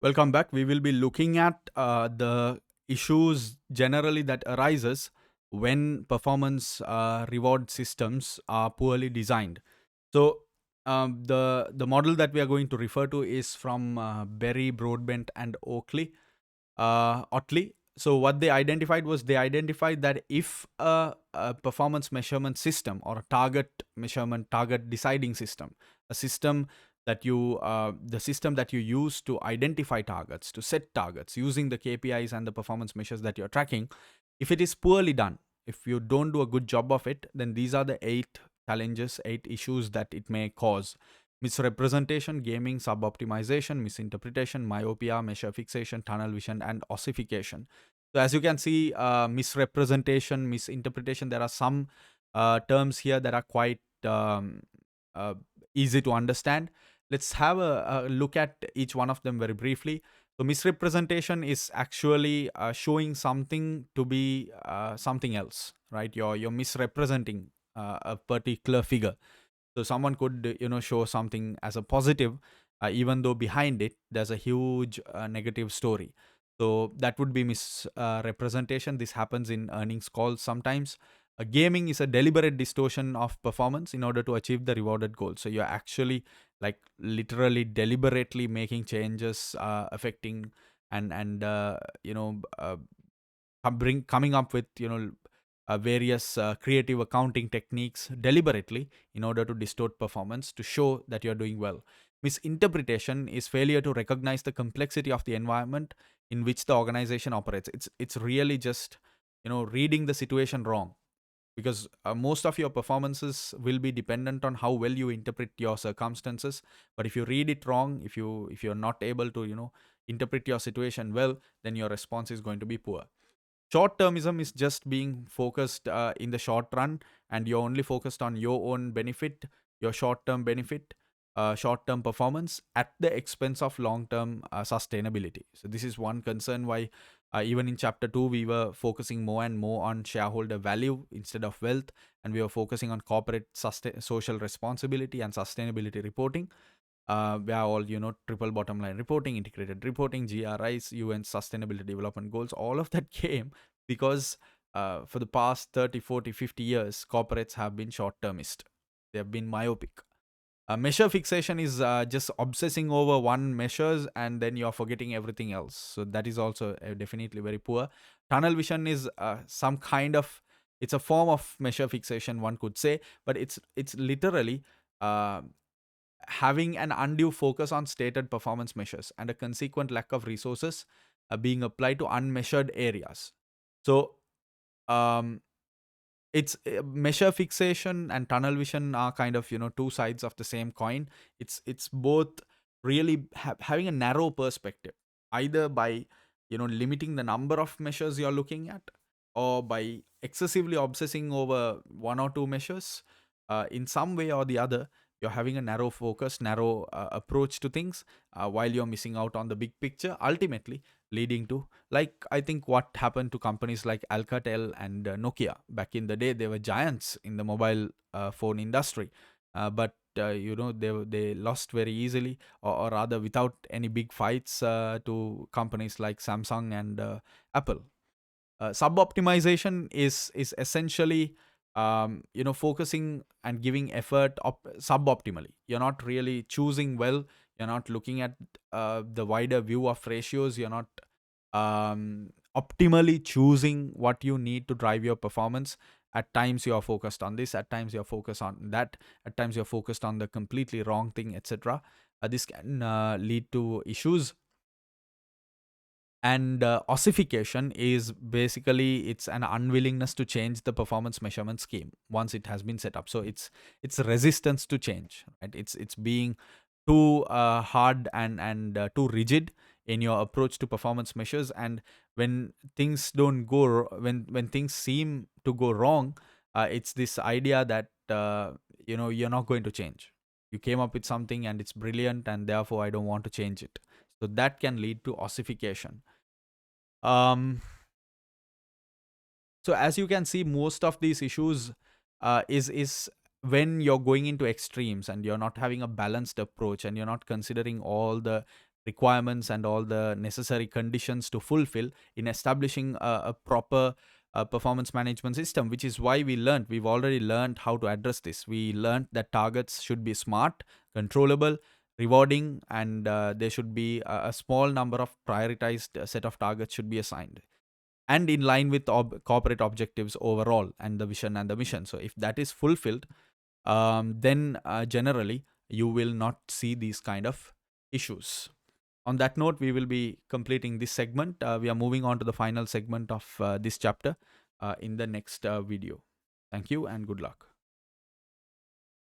Welcome back. We will be looking at the issues generally that arises when performance reward systems are poorly designed. So the model that we are going to refer to is from Berry, Broadbent, and Otley. So what they identified was they identified that if a performance measurement system or a target deciding system, a system that the system that you use to identify targets, to set targets using the KPIs and the performance measures that you're tracking, if it is poorly done, if you don't do a good job of it, then these are the 8 challenges, 8 issues that it may cause: misrepresentation, gaming, suboptimization, misinterpretation, myopia, measure fixation, tunnel vision, and ossification. So, as you can see, misrepresentation, misinterpretation, there are some terms here that are quite uh, easy to understand. Let's have a look at each one of them very briefly. So, misrepresentation is actually showing something to be something else, right? You're misrepresenting a particular figure. So someone could show something as a positive, even though behind it there's a huge negative story. So that would be misrepresentation. This happens in earnings calls sometimes. Gaming is a deliberate distortion of performance in order to achieve the rewarded goal. So you're actually, like, literally deliberately making changes affecting and coming up with various creative accounting techniques deliberately in order to distort performance to show that you're doing well. Misinterpretation is failure to recognize the complexity of the environment in which the organization operates. It's really just reading the situation wrong, because most of your performances will be dependent on how well you interpret your circumstances. But if you read it wrong, if you're not able to interpret your situation well, then your response is going to be poor. Short termism is just being focused in the short run, and you're only focused on your own benefit, your short term benefit, short term performance at the expense of long term sustainability. So this is one concern why even in chapter 2 we were focusing more and more on shareholder value instead of wealth, and we were focusing on corporate social responsibility and sustainability reporting. We are all, triple bottom line reporting, integrated reporting, GRIs, UN sustainability development goals. All of that came because for the past 30, 40, 50 years, corporates have been short termist. They have been myopic. Measure fixation is just obsessing over one measures and then you're forgetting everything else. So that is also definitely very poor. Tunnel vision is some kind of, it's a form of measure fixation, one could say, but it's literally uh, having an undue focus on stated performance measures and a consequent lack of resources being applied to unmeasured areas. So um, it's measure fixation and tunnel vision are kind of two sides of the same coin. It's both really having a narrow perspective, either by limiting the number of measures you're looking at, or by excessively obsessing over one or two measures. In some way or the other, you're having a narrow focus, narrow approach to things, while you're missing out on the big picture, ultimately leading to, like, I think what happened to companies like Alcatel and Nokia back in the day. They were giants in the mobile phone industry, but they lost very easily, or rather without any big fights, to companies like Samsung and Apple. Sub-optimization is essentially focusing and giving effort suboptimally. You're not really choosing well. You're not looking at the wider view of ratios. You're not optimally choosing what you need to drive your performance. At times you are focused on this, at times you're focused on that, at times you're focused on the completely wrong thing, etc. This can lead to issues. And ossification is basically, it's an unwillingness to change the performance measurement scheme once it has been set up. So it's resistance to change, right? It's being too hard and too rigid in your approach to performance measures. And when things don't go when things seem to go wrong, it's this idea that you're not going to change. You came up with something and it's brilliant, and therefore I don't want to change it. So that can lead to ossification. um so as you can see, most of these issues is when you're going into extremes and you're not having a balanced approach, and you're not considering all the requirements and all the necessary conditions to fulfill in establishing a proper performance management system, which is why we've already learned how to address this. We learned that targets should be smart, controllable, rewarding, and there should be a small number of prioritized set of targets should be assigned and in line with corporate objectives overall and the vision and the mission. So if that is fulfilled, then generally you will not see these kind of issues. On that note, we will be completing this segment. We are moving on to the final segment of this chapter in the next video. Thank you and good luck.